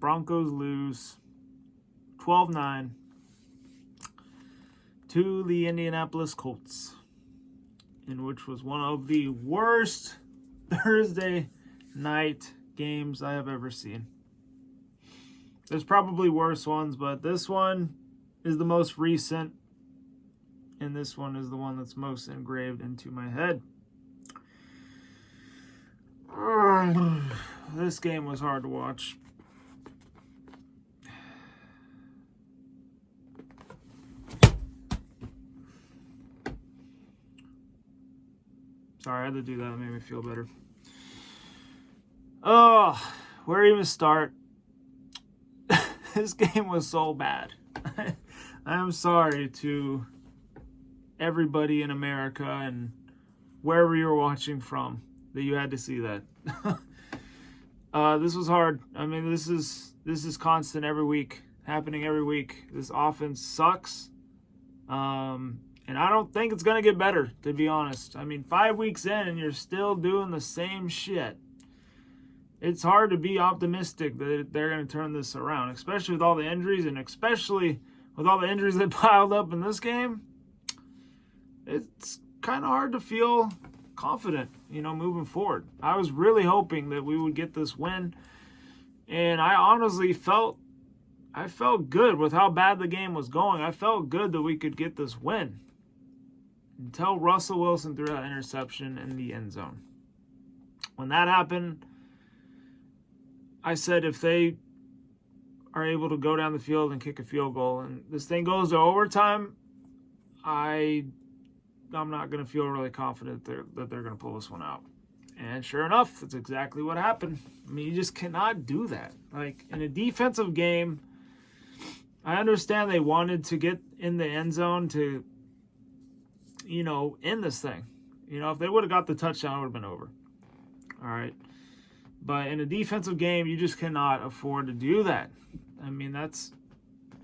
Broncos lose 12-9 to the Indianapolis Colts, in which was one of the worst Thursday night games I have ever seen. There's probably worse ones, but this one is the most recent, and this one is the one that's most engraved into my head. This game was hard to watch. Sorry, I had to do that. It made me feel better. Oh, where even start? This game was so bad. I'm sorry to everybody in America and wherever you're watching from that you had to see that. This was hard. I mean, this is constant every week, happening every week. This offense sucks. And I don't think it's going to get better, to be honest. I mean, 5 weeks in and you're still doing the same shit. It's hard to be optimistic that they're going to turn this around, especially with all the injuries and especially with all the injuries that piled up in this game. It's kind of hard to feel confident, moving forward. I was really hoping that we would get this win, and I honestly felt good with how bad the game was going. I felt good that we could get this win until Russell Wilson threw that interception in the end zone. When that happened, I said if they are able to go down the field and kick a field goal and this thing goes to overtime, I'm not going to feel really confident that they're going to pull this one out. And sure enough, that's exactly what happened. I mean, you just cannot do that. Like, in a defensive game, I understand they wanted to get in the end zone to, end this thing. If they would have got the touchdown, it would have been over. All right. But in a defensive game, you just cannot afford to do that. I mean, it's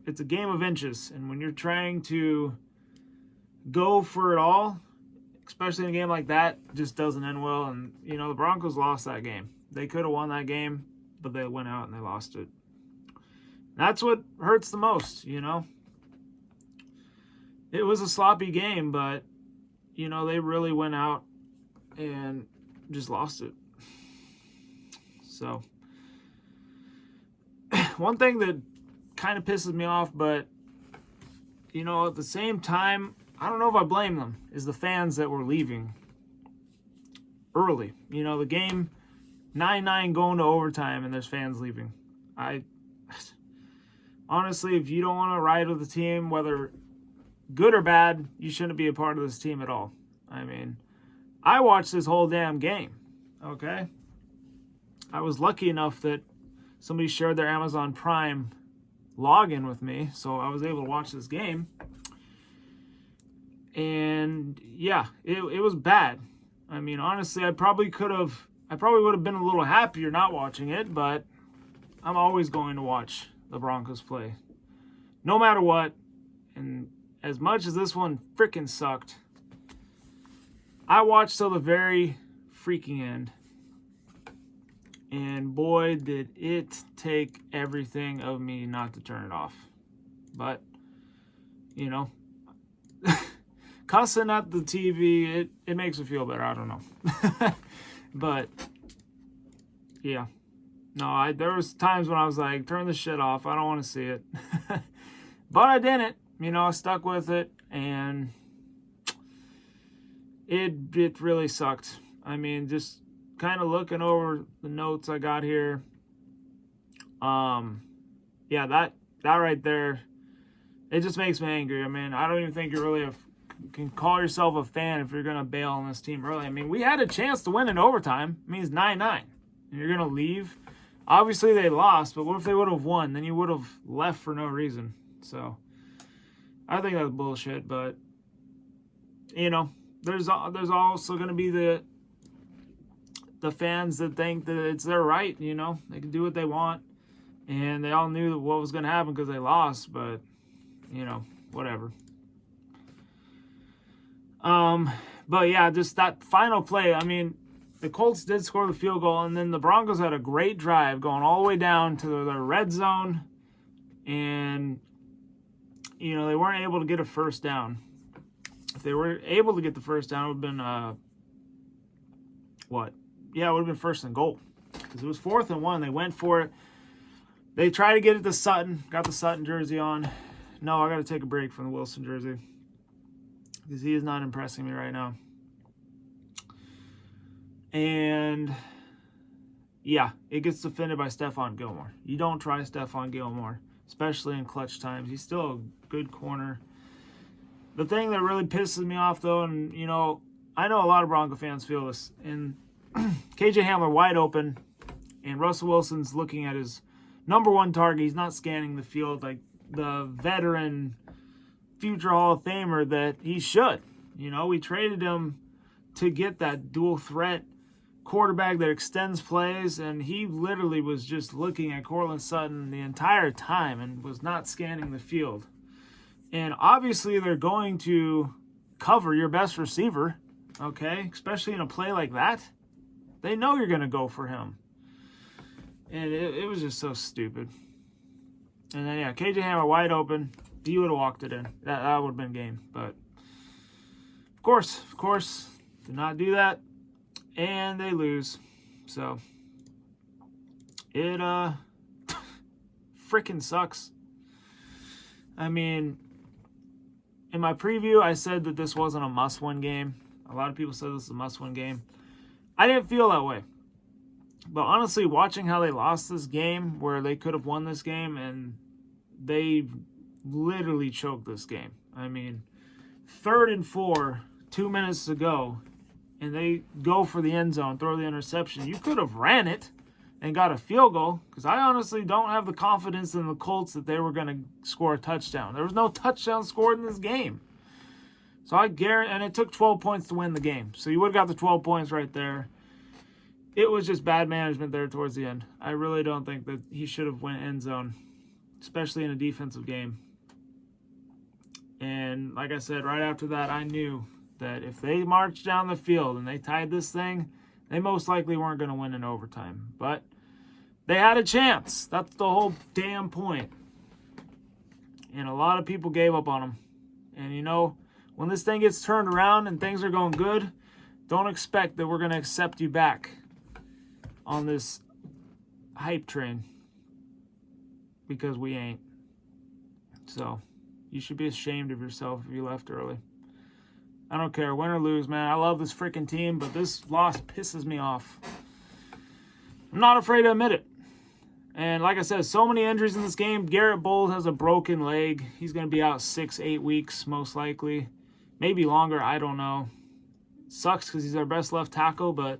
a game of inches. And when you're trying to go for it all, especially in a game like that, just doesn't end well. And, the Broncos lost that game. They could have won that game, but they went out and they lost it. That's what hurts the most, It was a sloppy game, but, they really went out and just lost it. So, one thing that kind of pisses me off, but, at the same time, I don't know if I blame them, is the fans that were leaving early. The game, 9-9 going to overtime, and there's fans leaving. Honestly, if you don't want to ride with the team, whether good or bad, you shouldn't be a part of this team at all. I mean, I watched this whole damn game, okay? I was lucky enough that somebody shared their Amazon Prime login with me, so I was able to watch this game. And yeah, it was bad. I mean, honestly, I probably would have been a little happier not watching it, but I'm always going to watch the Broncos play, no matter what. And as much as this one freaking sucked, I watched till the very freaking end. And boy, did it take everything of me not to turn it off. But, cussing at the TV, it makes me feel better. I don't know. But, yeah. No, there was times when I was like, turn this shit off. I don't want to see it. But I didn't. I stuck with it. And it really sucked. I mean, just kind of looking over the notes I got here. Yeah, that right there, it just makes me angry. I mean, I don't even think you really can call yourself a fan if you're going to bail on this team early. I mean, we had a chance to win in overtime. It means 9-9. And you're going to leave. Obviously, they lost, but what if they would have won? Then you would have left for no reason. So, I think that's bullshit. But, there's also going to be the fans that think that it's their right, they can do what they want. And they all knew what was going to happen because they lost, but, whatever. But yeah, just that final play, I mean, the Colts did score the field goal, and then the Broncos had a great drive going all the way down to the red zone, and, you know, they weren't able to get a first down. If they were able to get the first down, it would have been, what? Yeah, it would have been first and goal. Because it was 4th and 1. They went for it. They tried to get it to Sutton. Got the Sutton jersey on. No, I got to take a break from the Wilson jersey. Because he is not impressing me right now. And, yeah, it gets defended by Stephon Gilmore. You don't try Stephon Gilmore, especially in clutch times. He's still a good corner. The thing that really pisses me off, though, and, you know, I know a lot of Bronco fans feel this, and KJ Hamler wide open, and Russell Wilson's looking at his number one target. He's not scanning the field like the veteran future Hall of Famer that he should. You know, we traded him to get that dual threat quarterback that extends plays, and he literally was just looking at Courtland Sutton the entire time and was not scanning the field. And obviously they're going to cover your best receiver, okay, especially in a play like that. They know you're going to go for him. And it was just so stupid. And then, yeah, KJ Hamler wide open. He would have walked it in. That would have been game. But, of course, did not do that. And they lose. So, it freaking sucks. I mean, in my preview, I said that this wasn't a must-win game. A lot of people said this is a must-win game. I didn't feel that way. But honestly, watching how they lost this game, where they could have won this game, and they literally choked this game. I mean, 3rd and 4, 2 minutes to go, and they go for the end zone, throw the interception. You could have ran it and got a field goal, because I honestly don't have the confidence in the Colts that they were going to score a touchdown. There was no touchdown scored in this game. So I guarantee, and it took 12 points to win the game. So you would have got the 12 points right there. It was just bad management there towards the end. I really don't think that he should have went end zone, especially in a defensive game. And like I said, right after that, I knew that if they marched down the field and they tied this thing, they most likely weren't going to win in overtime. But they had a chance. That's the whole damn point. And a lot of people gave up on them. And, you know, when this thing gets turned around and things are going good, don't expect that we're going to accept you back on this hype train, because we ain't. So you should be ashamed of yourself if you left early. I don't care, win or lose, man. I love this freaking team, but this loss pisses me off. I'm not afraid to admit it. And like I said, so many injuries in this game. Garrett Bowles has a broken leg. He's going to be out 6-8 weeks, most likely. Maybe longer, I don't know. Sucks because he's our best left tackle, but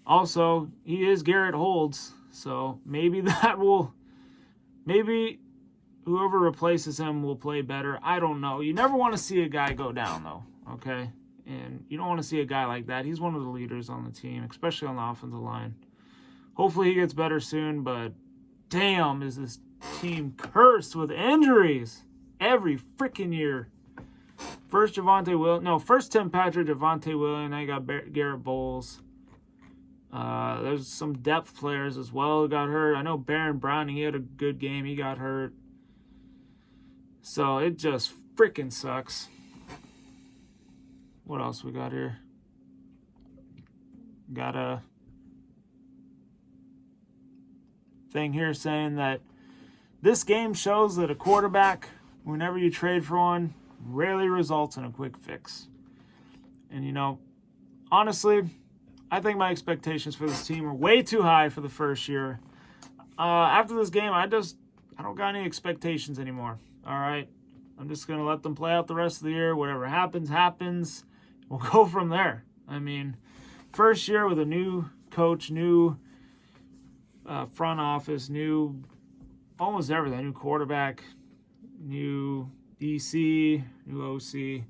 also, he is Garrett Holds, so maybe maybe whoever replaces him will play better. I don't know. You never want to see a guy go down, though, okay? And you don't want to see a guy like that. He's one of the leaders on the team, especially on the offensive line. Hopefully he gets better soon, but damn, is this team cursed with injuries every freaking year. First Tim Patrick, Javonte Williams, now you got Garrett Bowles. There's some depth players as well who got hurt. I know Baron Browning, he had a good game. He got hurt. So it just freaking sucks. What else we got here? Got a thing here saying that this game shows that a quarterback, whenever you trade for one, rarely results in a quick fix. And, you know, honestly, I think my expectations for this team are way too high for the first year. After this game, I don't got any expectations anymore. All right? I'm just going to let them play out the rest of the year. Whatever happens, happens. We'll go from there. I mean, first year with a new coach, new front office, new almost everything, new quarterback, new DC, new OC,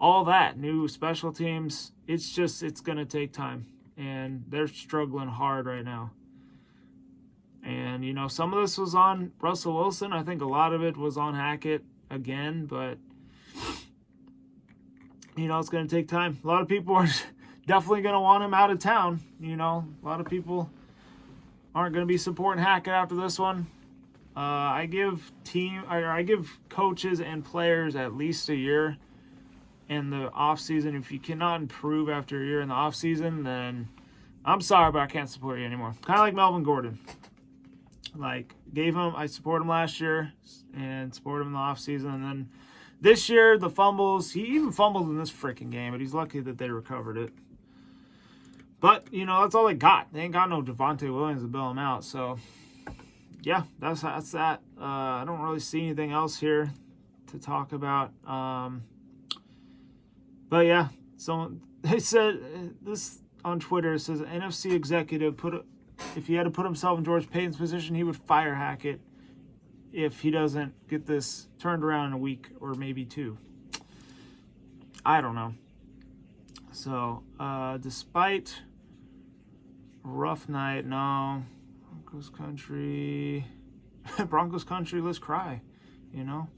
all that, new special teams. It's going to take time. And they're struggling hard right now. And, you know, some of this was on Russell Wilson. I think a lot of it was on Hackett again. But, you know, it's going to take time. A lot of people are definitely going to want him out of town. You know, a lot of people aren't going to be supporting Hackett after this one. I give coaches and players at least a year in the offseason. If you cannot improve after a year in the offseason, then I'm sorry, but I can't support you anymore. Kind of like Melvin Gordon. Like, I supported him last year and supported him in the offseason. And then this year, the fumbles, he even fumbled in this freaking game, but he's lucky that they recovered it. But, you know, that's all they got. They ain't got no Javonte Williams to bail him out. So, yeah, that's that. I don't really see anything else here to talk about. But, yeah, so they said this on Twitter. It says, NFC executive if he had to put himself in George Paton's position, he would fire Hackett if he doesn't get this turned around in a week or maybe 2. I don't know. So, despite a rough night, no, Broncos country, let's cry, you know?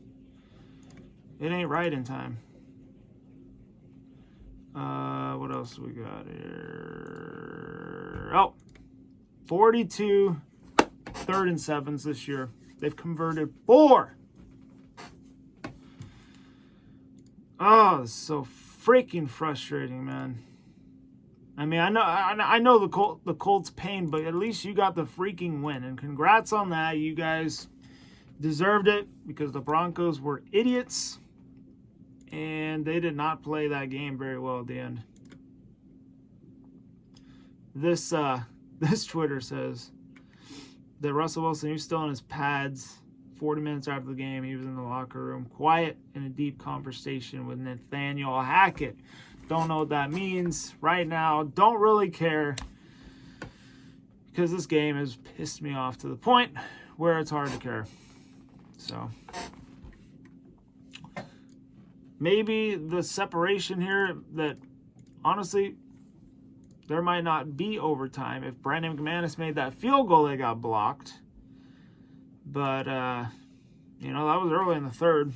It ain't right in time. What else do we got here? 42 3rd and 7s this year. They've converted 4. Oh, it's so freaking frustrating, man. I mean, I know the Colts pain, but at least you got the freaking win, and congrats on that. You guys deserved it because the Broncos were idiots, and they did not play that game very well at the end. This Twitter says that Russell Wilson, he was still in his pads 40 minutes after the game. He was in the locker room, quiet in a deep conversation with Nathaniel Hackett. Don't know what that means right now. Don't really care because this game has pissed me off to the point where it's hard to care. So maybe the separation here that honestly there might not be overtime if Brandon McManus made that field goal that got blocked. But, you know, that was early in the 3rd.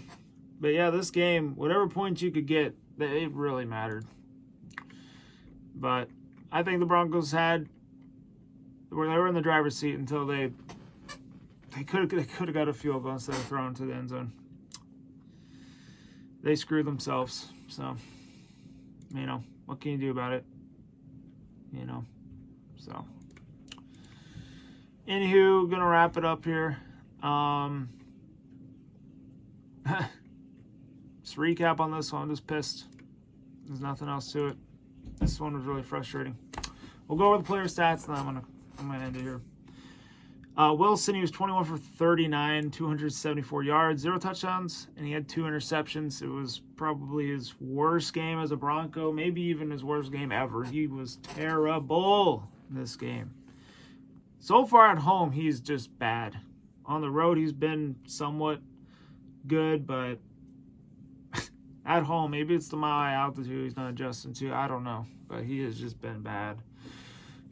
But, yeah, this game, whatever points you could get, it really mattered. But I think the Broncos they were in the driver's seat until they could have got a field goal instead of throwing to the end zone. They screwed themselves. So, you know, what can you do about it? You know, so anywho, gonna wrap it up here. Just recap on this one. I'm just pissed. There's nothing else to it. This one was really frustrating. We'll go over the player stats, and then I'm gonna end it here. Wilson, he was 21 for 39, 274 yards, 0 touchdowns, and he had 2 interceptions. It was probably his worst game as a Bronco, maybe even his worst game ever. He was terrible in this game. So far at home, he's just bad. On the road, he's been somewhat good, but at home, maybe it's the mile altitude he's not adjusting to. I don't know, but he has just been bad.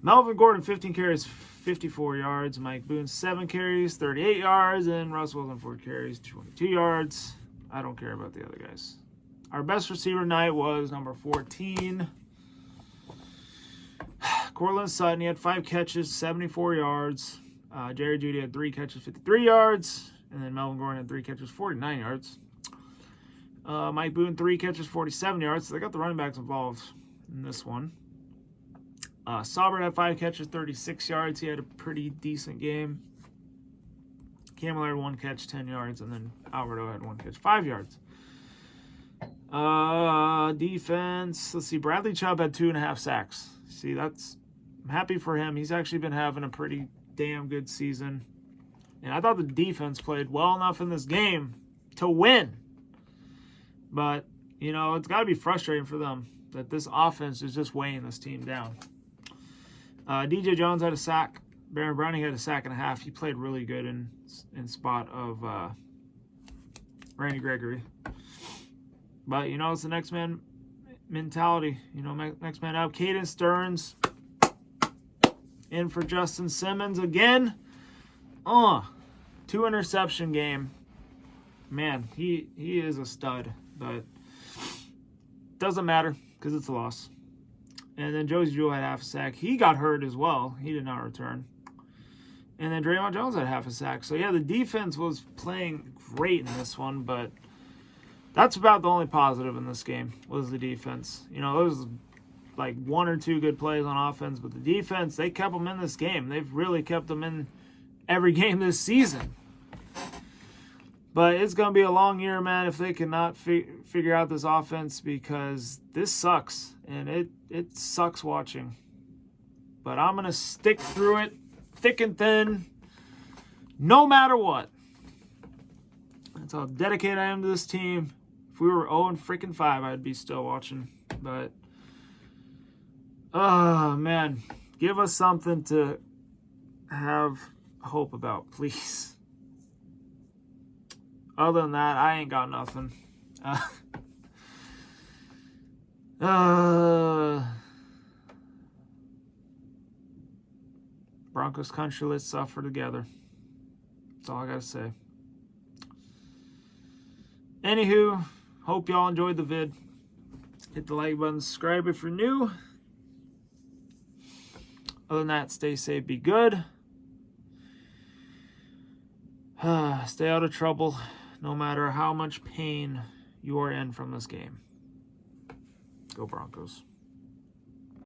Melvin Gordon, 15 carries, 54 yards. Mike Boone, 7 carries, 38 yards. And Russ Wilson, 4 carries, 22 yards. I don't care about the other guys. Our best receiver tonight was number 14. Cortland Sutton, he had 5 catches, 74 yards. Jerry Jeudy had 3 catches, 53 yards. And then Melvin Gordon had 3 catches, 49 yards. Mike Boone, 3 catches, 47 yards. So they got the running backs involved in this one. Saubert had 5 catches, 36 yards. He had a pretty decent game. Campbell had 1 catch, 10 yards. And then Alberto had 1 catch, 5 yards. Defense. Let's see. Bradley Chubb had 2.5 sacks. See, I'm happy for him. He's actually been having a pretty damn good season. And I thought the defense played well enough in this game to win. But, you know, it's got to be frustrating for them that this offense is just weighing this team down. DJ Jones had a sack. Baron Browning had a sack and a half. He played really good in spot of Randy Gregory. But, you know, it's the next man mentality. You know, next man up. Caden Stearns in for Justin Simmons again. 2 interception game. Man, he is a stud. But doesn't matter because it's a loss. And then Josie Jewell had half a sack. He got hurt as well. He did not return. And then Draymond Jones had half a sack. So, yeah, the defense was playing great in this one, but that's about the only positive in this game was the defense. You know, there was like one or two good plays on offense, but the defense, they kept them in this game. They've really kept them in every game this season. But it's going to be a long year, man, if they cannot figure out this offense, because this sucks, and it sucks watching. But I'm going to stick through it, thick and thin, no matter what. That's how dedicated I am to this team. If we were 0-5, I'd be still watching. But, oh, man, give us something to have hope about, please. Other than that, I ain't got nothing. Broncos country, let's suffer together. That's all I gotta say. Anywho, hope y'all enjoyed the vid. Hit the like button, subscribe if you're new. Other than that, stay safe, be good. Stay out of trouble, no matter how much pain you are in from this game. Go Broncos.